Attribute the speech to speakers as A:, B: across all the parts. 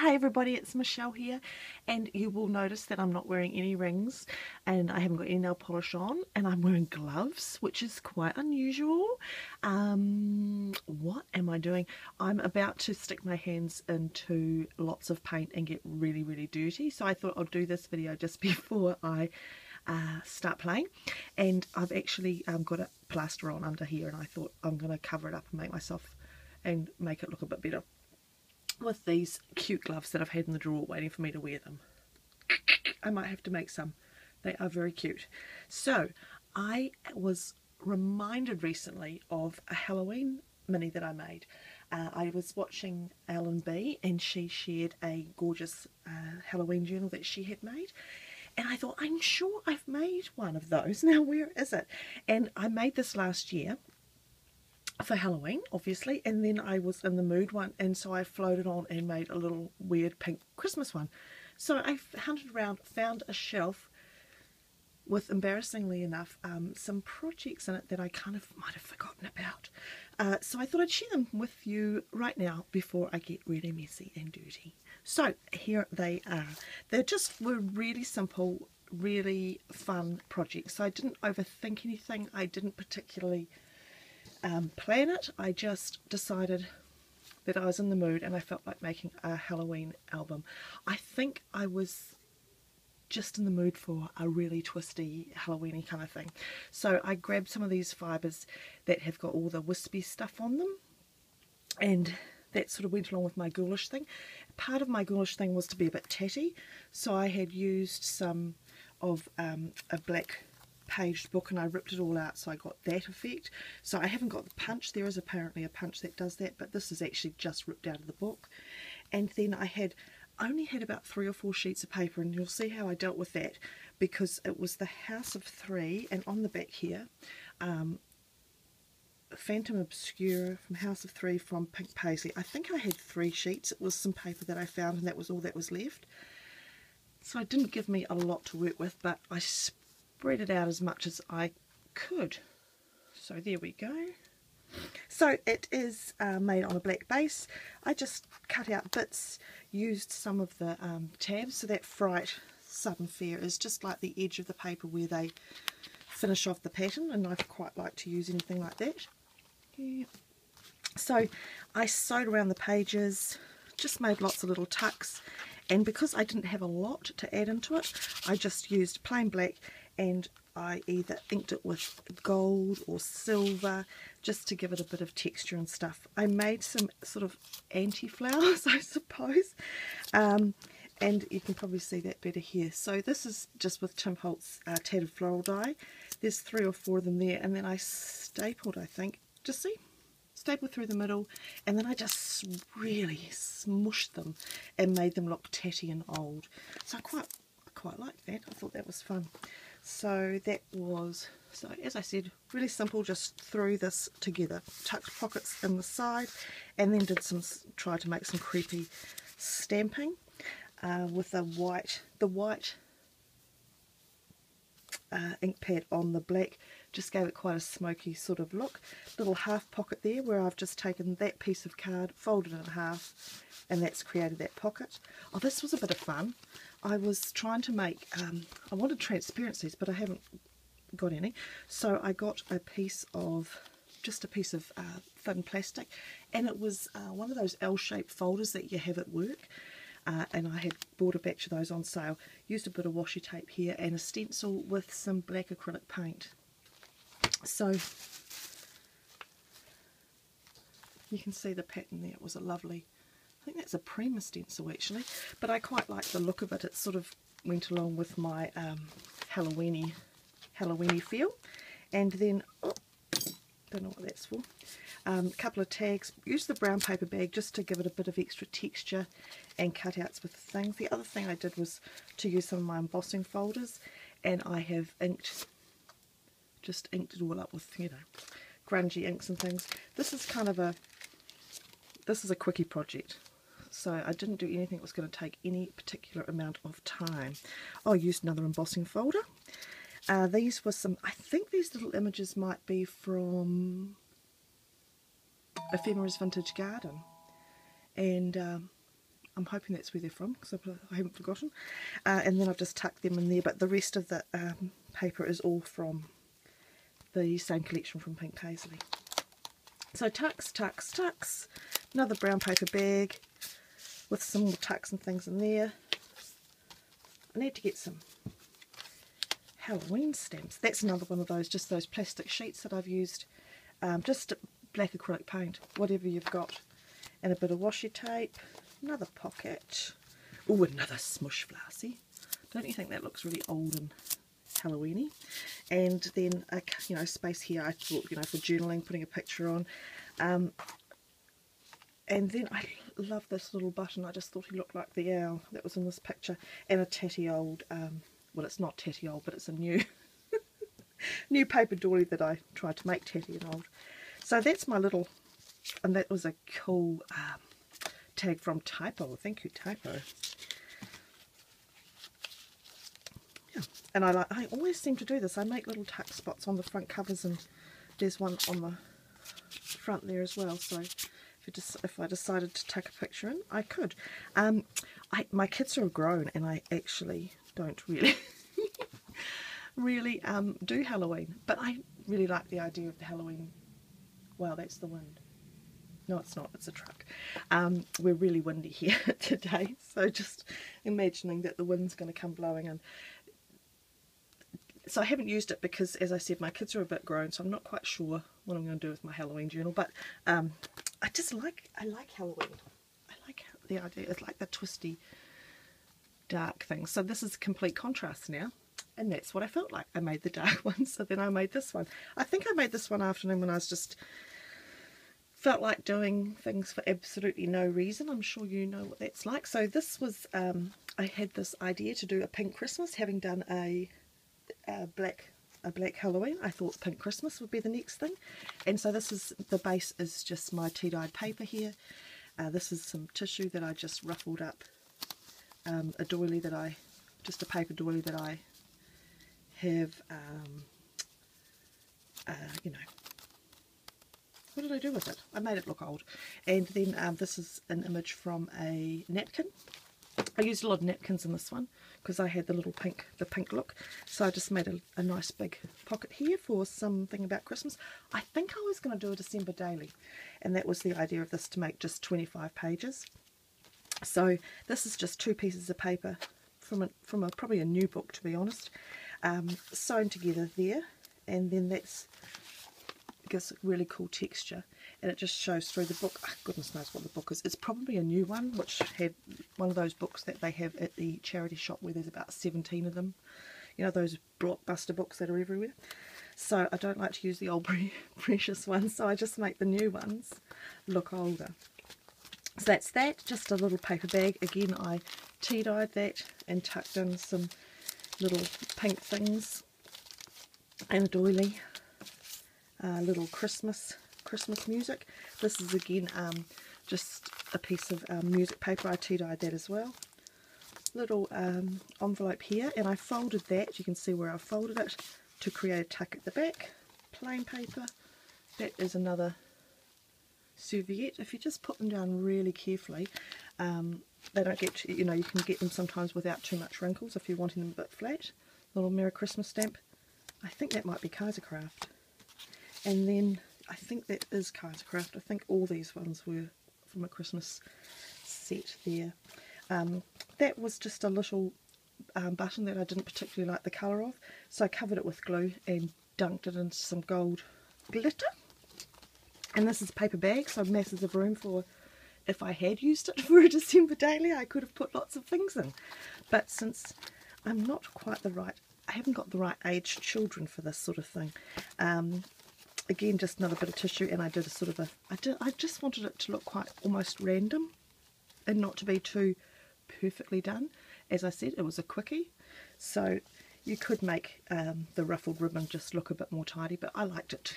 A: Hey everybody, it's Michelle here, and you will notice that I'm not wearing any rings and I haven't got any nail polish on, and I'm wearing gloves, which is quite unusual. What am I doing? I'm about to stick my hands into lots of paint and get really dirty, so I thought I'd do this video just before I start playing. And I've actually got a plaster on under here, and I thought I'm going to cover it up and make it look a bit better with these cute gloves that I've had in the drawer waiting for me to wear them. I might have to make some. They are very cute. So I was reminded recently of a Halloween mini that I made. I was watching Ellen B, and she shared a gorgeous Halloween journal that she had made, and I thought, I'm sure I've made one of those. Now where is it? And I made this last year for Halloween, obviously, and then I was in the mood one, and so I floated on and made a little weird pink Christmas one. So I hunted around, found a shelf with, embarrassingly enough, some projects in it that I kind of might have forgotten about. So I thought I'd share them with you right now before I get really messy and dirty. So here they are. Were really simple, really fun projects. So I didn't overthink anything. I didn't particularly plan it. I just decided that I was in the mood and I felt like making a Halloween album. I think I was just in the mood for a really twisty Halloweeny kind of thing. So I grabbed some of these fibres that have got all the wispy stuff on them, and that sort of went along with my ghoulish thing. Part of my ghoulish thing was to be a bit tatty, so I had used some of a black paged book, and I ripped it all out, so I got that effect. So I haven't got the punch. There is apparently a punch that does that, but this is actually just ripped out of the book. And then I only had about 3 or 4 sheets of paper, and you'll see how I dealt with that, because it was the House of 3, and on the back here, Phantom Obscura from House of 3 from Pink Paisley. I think I had 3 sheets. It was some paper that I found, and that was all that was left. So it didn't give me a lot to work with, but I spread it out as much as I could. So there we go. So it is made on a black base. I just cut out bits, used some of the tabs, so that Fright Sudden Fear is just like the edge of the paper where they finish off the pattern, and I quite like to use anything like that. Yeah. So I sewed around the pages, just made lots of little tucks, and because I didn't have a lot to add into it, I just used plain black, and I either inked it with gold or silver just to give it a bit of texture and stuff. I made some sort of anti-flowers, I suppose, and you can probably see that better here. So this is just with Tim Holtz tattered floral die. There's 3 or 4 of them there, and then I stapled, I think, just see, stapled through the middle, and then I just really smushed them and made them look tatty and old. So I quite liked that. I thought that was fun. So that was, so as I said, really simple. Just threw this together, tucked pockets in the side, and then tried to make some creepy stamping with the white ink pad on the black. Just gave it quite a smoky sort of look. Little half pocket there where I've just taken that piece of card, folded it in half, and that's created that pocket. Oh, this was a bit of fun. I was trying to make, I wanted transparencies, but I haven't got any. So I got just a piece of thin plastic, and it was one of those L-shaped folders that you have at work. And I had bought a batch of those on sale. Used a bit of washi tape here and a stencil with some black acrylic paint. So you can see the pattern there. It was a lovely, I think that's a Prima stencil actually, but I quite like the look of it. It sort of went along with my Halloweeny feel. And then, don't know what that's for. A couple of tags. Used the brown paper bag just to give it a bit of extra texture and cutouts with things. The other thing I did was to use some of my embossing folders, and I have just inked it all up with, you know, grungy inks and things. This is a quickie project, so I didn't do anything that was going to take any particular amount of time. I used another embossing folder. These were some, I think these little images might be from Ephemera's Vintage Garden, and I'm hoping that's where they're from, because I haven't forgotten. And then I've just tucked them in there, but the rest of the paper is all from the same collection from Pink Paisley. So tucks, tucks, tucks. Another brown paper bag with some more tucks and things in there. I need to get some Halloween stamps. That's another one of those, just those plastic sheets that I've used. Just black acrylic paint, whatever you've got. And a bit of washi tape. Another pocket. Oh, another smush flossy. Don't you think that looks really old and Halloweeny? And then a space here. I thought, for journaling, putting a picture on. And then I love this little button. I just thought he looked like the owl that was in this picture. And a tatty old, well, it's not tatty old, but it's a new new paper doily that I tried to make tatty and old. So that's my little, and that was a cool tag from Typo. Thank you, Typo. Yeah, and I always seem to do this. I make little tuck spots on the front covers, and there's one on the front there as well. So if I decided to tuck a picture in, I could. My kids are grown, and I actually don't really do Halloween, but I really like the idea of the Halloween. Wow, that's the wind. No, it's not, it's a truck. We're really windy here today, so just imagining that the wind's going to come blowing in. So I haven't used it because, as I said, my kids are a bit grown, so I'm not quite sure what I'm going to do with my Halloween journal, but I like Halloween. I like the idea. It's like the twisty, dark thing. So this is a complete contrast now, and that's what I felt like. I made the dark one, so then I made this one. I think I made this one afternoon when I was just felt like doing things for absolutely no reason. I'm sure you know what that's like. So this was, I had this idea to do a pink Christmas, having done a black Halloween. I thought pink Christmas would be the next thing, and so this is, the base is just my tea-dyed paper here. This is some tissue that I just ruffled up, a doily that just a paper doily that I have, what did I do with it? I made it look old. And then this is an image from a napkin. I used a lot of napkins in this one because I had the pink look. So I just made a nice big pocket here for something about Christmas. I think I was going to do a December daily, and that was the idea of this, to make just 25 pages. So this is just 2 pieces of paper from probably a new book, to be honest, sewn together there, and then that's gives a really cool texture, and it just shows through the book. Oh, goodness knows what the book is. It's probably a new one, which had one of those books that they have at the charity shop where there's about 17 of them. You know, those blockbuster books that are everywhere. So I don't like to use the old precious ones, so I just make the new ones look older. So that's that, just a little paper bag. Again, I tea-dyed that and tucked in some little pink things and a doily. Little Christmas music. This is again just a piece of music paper. I tea-dyed that as well. Little envelope here, and I folded that. You can see where I folded it to create a tuck at the back. Plain paper. That is another serviette. If you just put them down really carefully, they don't get, you can get them sometimes without too much wrinkles if you're wanting them a bit flat. Little Merry Christmas stamp. I think that might be Kaisercraft. And then I think that is Kaisercraft. I think all these ones were from a Christmas set there. That was just a little button that I didn't particularly like the colour of, so I covered it with glue and dunked it into some gold glitter. And this is a paper bag, so masses of room for, if I had used it for a December daily, I could have put lots of things in. But since I'm not quite I haven't got the right age children for this sort of thing. Again, just another bit of tissue, and I did a sort of I just wanted it to look quite almost random and not to be too perfectly done. As I said, it was a quickie, so you could make the ruffled ribbon just look a bit more tidy, but I liked it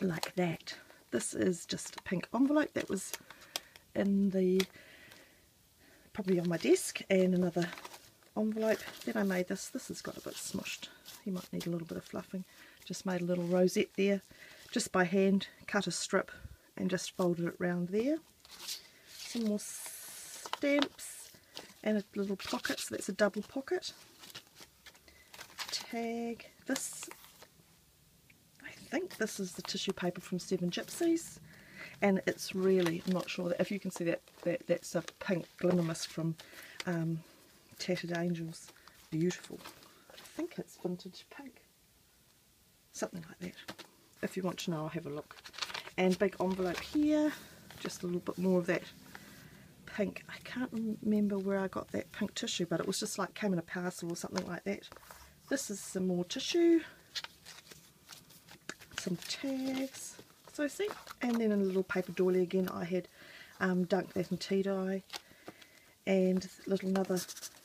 A: like that. This is just a pink envelope that was in probably on my desk, and another envelope. Then I made this has got a bit smushed. You might need a little bit of fluffing. Just made a little rosette there, just by hand, cut a strip and just folded it round there. Some more stamps and a little pocket, so that's a double pocket. Tag. This, I think this is the tissue paper from Seven Gypsies, and it's really, I'm not sure that if you can see that's a pink glimmer mist from Tattered Angels. Beautiful. I think it's vintage pink, something like that. If you want to know, I'll have a look. And big envelope here, just a little bit more of that pink. I can't remember where I got that pink tissue, but it was just like came in a parcel or something like that. This is some more tissue, some tags, so see, and then in a little paper doily again I had dunked that in tea dye, and another,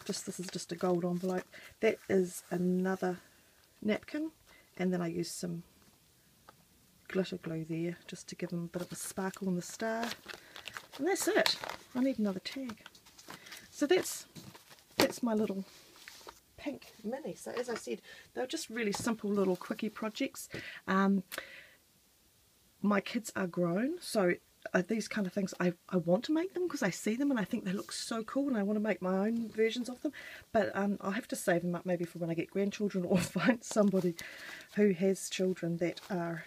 A: this is just a gold envelope. That is another napkin, and then I used some glitter glue there just to give them a bit of a sparkle in the star, and that's it. I need another tag. So that's my little pink mini. So as I said, they're just really simple little quickie projects. My kids are grown, so these kind of things I want to make them because I see them and I think they look so cool and I want to make my own versions of them, but I'll have to save them up maybe for when I get grandchildren, or find somebody who has children that are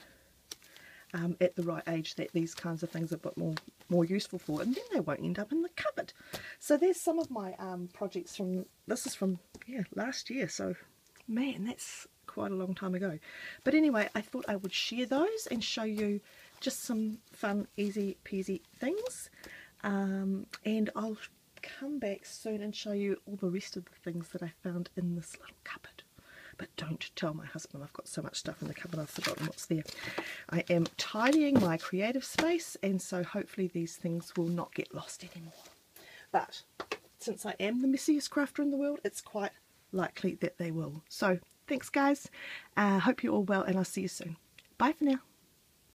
A: at the right age that these kinds of things are a bit more useful for, and then they won't end up in the cupboard. So there's some of my projects from, this is from last year, so man, that's quite a long time ago. But anyway, I thought I would share those and show you just some fun, easy peasy things, and I'll come back soon and show you all the rest of the things that I found in this little cupboard. But don't tell my husband I've got so much stuff in the cupboard I've forgotten what's there. I am tidying my creative space, and so hopefully these things will not get lost anymore. But since I am the messiest crafter in the world, it's quite likely that they will. So thanks guys, hope you're all well, and I'll see you soon. Bye for now.